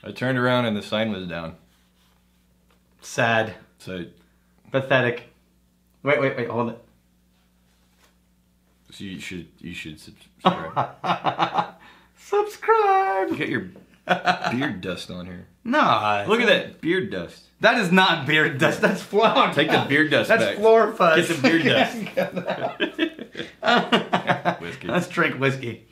I turned around and the sign was down. Sad. So Pathetic. Wait, hold it. So you should subscribe. Subscribe! You got your beard dust on here. No. Look at that beard dust. That is not beard dust, that's floor. Take the beard dust That's back. floor fuzz. Get the beard dust. Whiskey. Let's drink whiskey.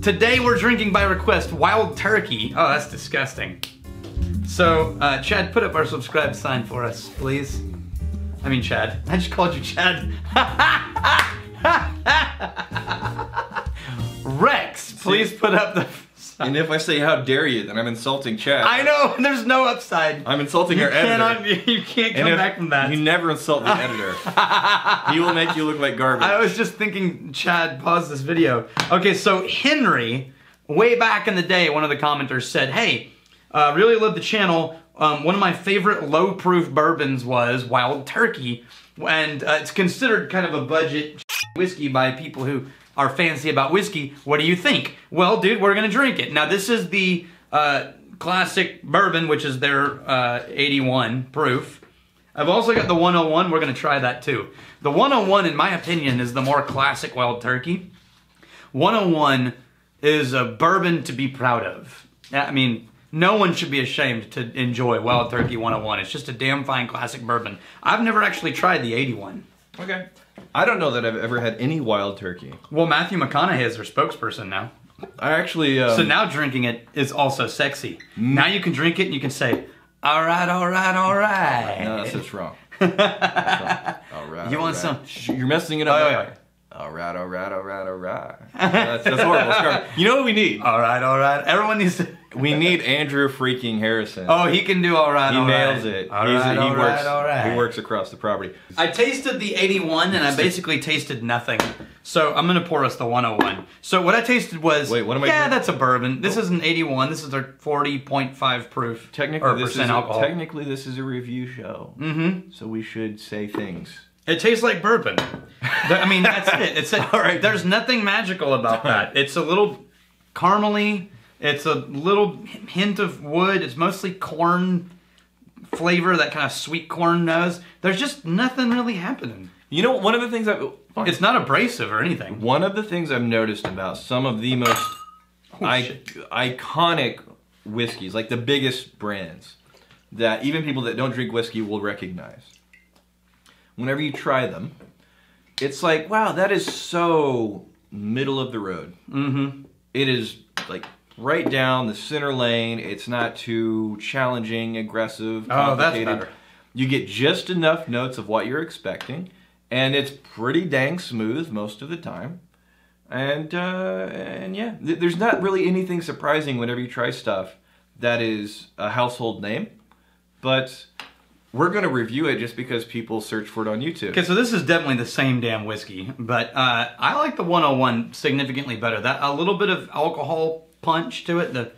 Today we're drinking by request Wild Turkey. Oh, that's disgusting. So, Chad, put up our subscribe sign for us, please. I mean, Chad. I just called you Chad. Rex, please put up the sign. And if I say how dare you, then I'm insulting Chad. I know, there's no upside. I'm insulting our editor. You can't come back from that. You never insult the editor. He will make you look like garbage. I was just thinking, Chad, pause this video. Okay, so Henry, way back in the day, one of the commenters said, hey, really love the channel. One of my favorite low-proof bourbons was Wild Turkey. And it's considered kind of a budget whiskey by people who are fancy about whiskey. What do you think? Well, dude, we're gonna drink it. Now, this is the classic bourbon, which is their 81 proof. I've also got the 101. We're gonna try that too. The 101, in my opinion, is the more classic Wild Turkey. 101 is a bourbon to be proud of. I mean, no one should be ashamed to enjoy Wild Turkey 101. It's just a damn fine classic bourbon. I've never actually tried the 81. Okay. I don't know that I've ever had any Wild Turkey. Well, Matthew McConaughey is their spokesperson now. I actually... So now drinking it is also sexy. Now you can drink it and you can say, all right, all right, all right. No, that's just wrong. That's wrong. All right, You want some? You're messing it up. Oh, yeah. All right, all right, all right, all right. That's horrible. That's you know what we need? All right, all right. Everyone needs to... We need Andrew freaking Harrison. Oh, he can do all right, He all right. nails it. All right, all right, all right. He works across the property. I tasted the 81 and I basically tasted nothing. So I'm going to pour us the 101. So what I tasted was, wait, what am I yeah, drinking? that's a bourbon. This is an 81. This is our 40.5 proof alcohol. Technically, this is a review show. Mm-hmm. So we should say things. It tastes like bourbon. I mean, that's it. It's all right. There's nothing magical about that. It's a little caramely. It's a little hint of wood. It's mostly corn flavor, that kind of sweet corn nose. There's just nothing really happening. You know, one of the things It's not abrasive or anything. One of the things I've noticed about some of the most iconic whiskeys, like the biggest brands, that even people that don't drink whiskey will recognize. Whenever you try them, it's like, wow, that is so middle of the road. Mm-hmm. It is like right down the center lane. It's not too challenging, aggressive, complicated. Oh, that's better. You get just enough notes of what you're expecting, and it's pretty dang smooth most of the time. And yeah, there's not really anything surprising whenever you try stuff that is a household name, but we're going to review it just because people search for it on YouTube. Okay, so this is definitely the same damn whiskey, but I like the 101 significantly better. That a little bit of alcohol punch to it,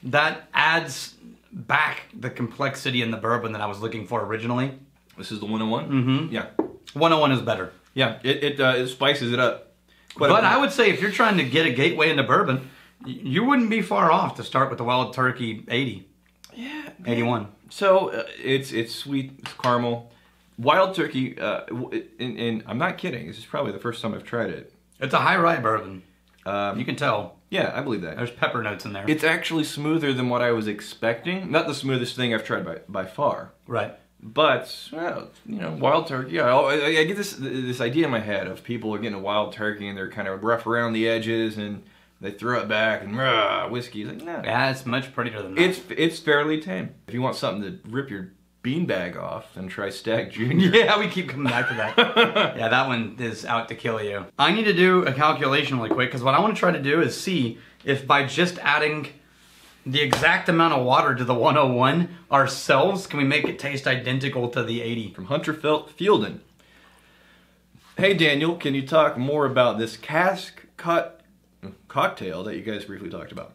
that adds back the complexity in the bourbon that I was looking for originally. This is the 101? Mm-hmm. Yeah. 101 is better. Yeah, it spices it up. But I would say if you're trying to get a gateway into bourbon, you wouldn't be far off to start with the Wild Turkey 80. Yeah. 81. So it's sweet, it's caramel. Wild Turkey, and I'm not kidding, this is probably the first time I've tried it. It's a high rye bourbon. You can tell. Yeah, I believe that. There's pepper notes in there. It's actually smoother than what I was expecting. Not the smoothest thing I've tried by far. Right. But, well, you know, Wild Turkey, I get this idea in my head of people are getting a Wild Turkey and they're kind of rough around the edges and they throw it back and whiskey. Like, no. Yeah, it's much prettier than that. It's fairly tame. If you want something to rip your beanbag off, then try Stag Junior. Yeah, we keep coming back to that. Yeah, that one is out to kill you. I need to do a calculation really quick because what I want to try to do is see if by just adding the exact amount of water to the 101 ourselves, can we make it taste identical to the 80? From Hunter Fielden. Hey Daniel, can you talk more about this cask cocktail that you guys briefly talked about?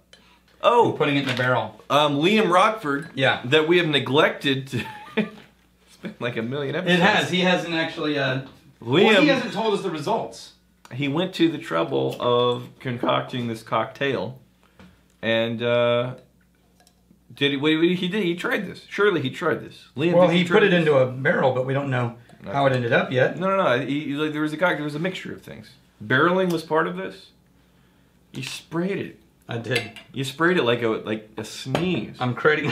Oh, putting it in the barrel. Liam Rockford. Yeah. That we have neglected to. It's been like a million episodes. It has. He hasn't actually. Liam. Well, he hasn't told us the results. he went to the trouble of concocting this cocktail, and he tried this. Surely he tried this. Liam, well, he put it into a barrel, but we don't know how it ended up yet. No. There was a mixture of things. Barreling was part of this. You sprayed it. I did. You sprayed it like a sneeze. I'm creating.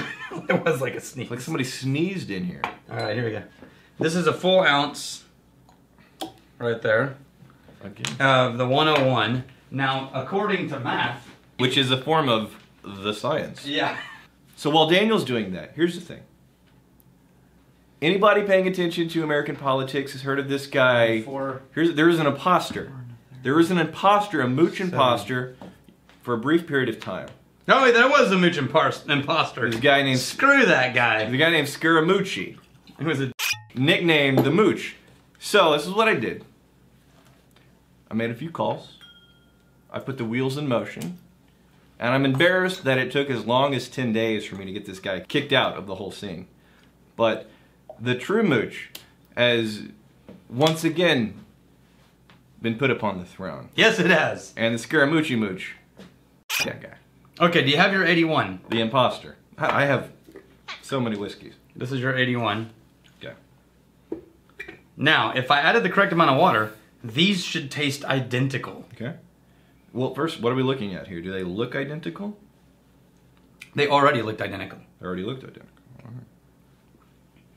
It was like a sneeze. Like somebody sneezed in here. All right, here we go. This is a full ounce, right there, of the 101. Now, according to math, which is a form of the science. Yeah. So while Daniel's doing that, here's the thing. Anybody paying attention to American politics has heard of this guy. There is an imposter. There is an imposter, a mooch imposter, for a brief period of time. No, there was a mooch imposter. There's a guy named... Screw that guy. There's a guy named Scaramucci. He was a... Nicknamed the Mooch. So, this is what I did. I made a few calls. I put the wheels in motion. And I'm embarrassed that it took as long as 10 days for me to get this guy kicked out of the whole scene. But the true Mooch has once again been put upon the throne. Yes, it has. And the Scaramucci Mooch, that guy. Okay, do you have your 81? The imposter. I have so many whiskeys. This is your 81. Okay. Now, if I added the correct amount of water, these should taste identical. Okay. Well, first, what are we looking at here? Do they look identical? They already looked identical. They already looked identical. All right.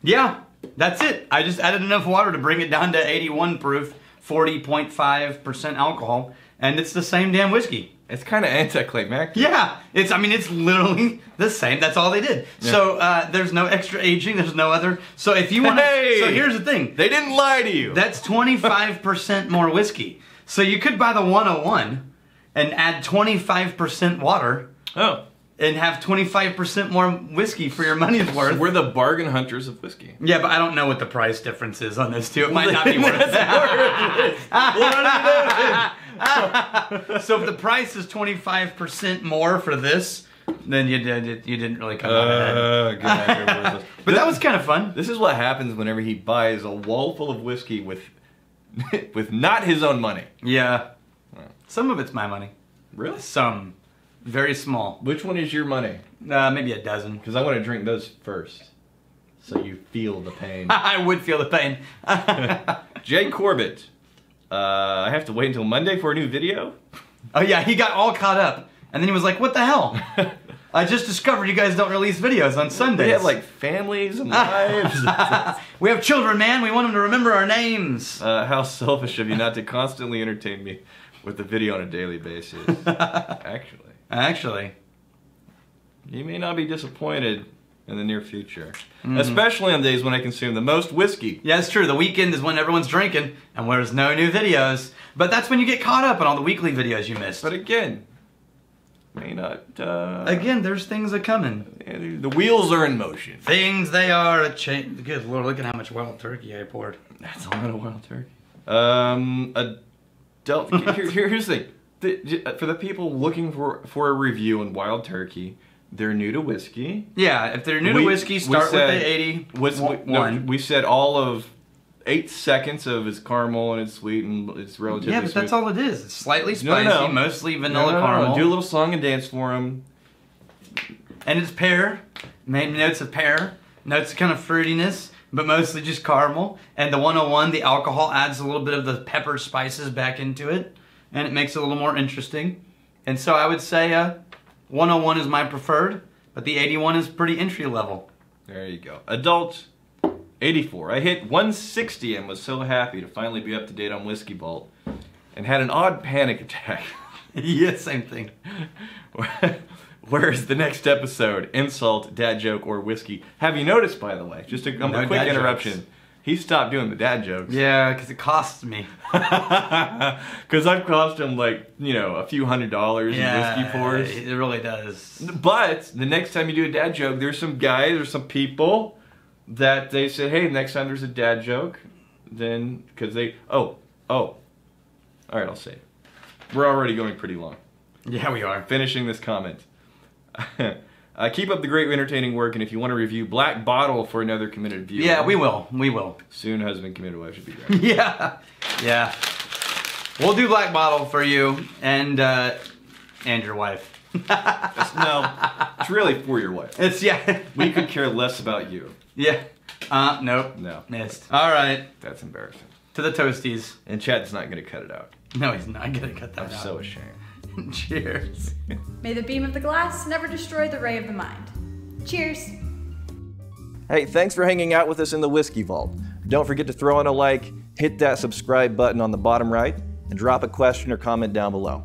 Yeah, that's it. I just added enough water to bring it down to 81 proof, 40.5% alcohol, and it's the same damn whiskey. It's kind of anticlimactic. Yeah, it's literally the same. That's all they did. Yeah. So there's no extra aging. There's no other. So if you want to, so here's the thing. They didn't lie to you. That's 25% more whiskey. So you could buy the 101 and add 25% water. Oh. And have 25% more whiskey for your money's worth. So we're the bargain hunters of whiskey. Yeah, but I don't know what the price difference is on this too. It might not be worth it. So if the price is 25% more for this, then you didn't really come out ahead. But that was kind of fun. This is what happens whenever he buys a wall full of whiskey with not his own money. Yeah. Some of it's my money. Really? Some. Very small. Which one is your money? Maybe a dozen. Because I want to drink those first. So you feel the pain. I would feel the pain. Jay Corbett. I have to wait until Monday for a new video? Oh yeah, he got all caught up. And then he was like, what the hell? I just discovered you guys don't release videos on Sundays. We have like families and lives. We have children, man. We want them to remember our names. How selfish of you not to constantly entertain me with the video on a daily basis. Actually, you may not be disappointed in the near future. Especially on days when I consume the most whiskey. Yeah, it's true. The weekend is when everyone's drinking and there's no new videos. But that's when you get caught up on all the weekly videos you missed. But again, may not... Again, there's things a coming. The wheels are in motion. Things they are a change. Good Lord, look at how much wild turkey I poured. That's a lot of wild turkey. Here's the thing. For the people looking for a review on wild turkey, they're new to whiskey. Yeah, if they're new to whiskey, start with the 81. We said all of 8 seconds of it's caramel and it's sweet and it's relatively Yeah, but sweet. that's all it is. It's slightly spicy, mostly vanilla caramel. Do a little song and dance for them. And it's pear. Made notes of pear. Notes of kind of fruitiness, but mostly just caramel. And the 101, the alcohol adds a little bit of the pepper spices back into it. And it makes it a little more interesting. And so I would say 101 is my preferred, but the 81 is pretty entry level. There you go. Adult, 84. I hit 160 and was so happy to finally be up to date on Whiskey Vault. And had an odd panic attack. Yeah, same thing. Where's the next episode? Insult, dad joke, or whiskey? Have you noticed, by the way, just a quick interruption. Jokes. He stopped doing the dad jokes. Yeah, because it costs me. Because I've cost him like, a few $100 in whiskey pours. It really does. But the next time you do a dad joke, there's some guys or some people that they say, hey, next time there's a dad joke, then, because they, all right, I'll say it. We're already going pretty long. Yeah, we are. Finishing this comment. Keep up the great entertaining work, and if you want to review Black Bottle for another committed viewer. Yeah, we will. We will. Soon husband, committed wife should be great. Yeah. We'll do black bottle for you and your wife. No, it's really for your wife. It's, yeah. We could care less about you. Yeah. Nope. No. Missed. All right. That's embarrassing. To the toasties. And Chad's not going to cut it out. No, he's not gonna cut that I'm out. so ashamed. Cheers. May the beam of the glass never destroy the ray of the mind. Cheers. Hey, thanks for hanging out with us in the Whiskey Vault. Don't forget to throw in a like, hit that subscribe button on the bottom right, and drop a question or comment down below.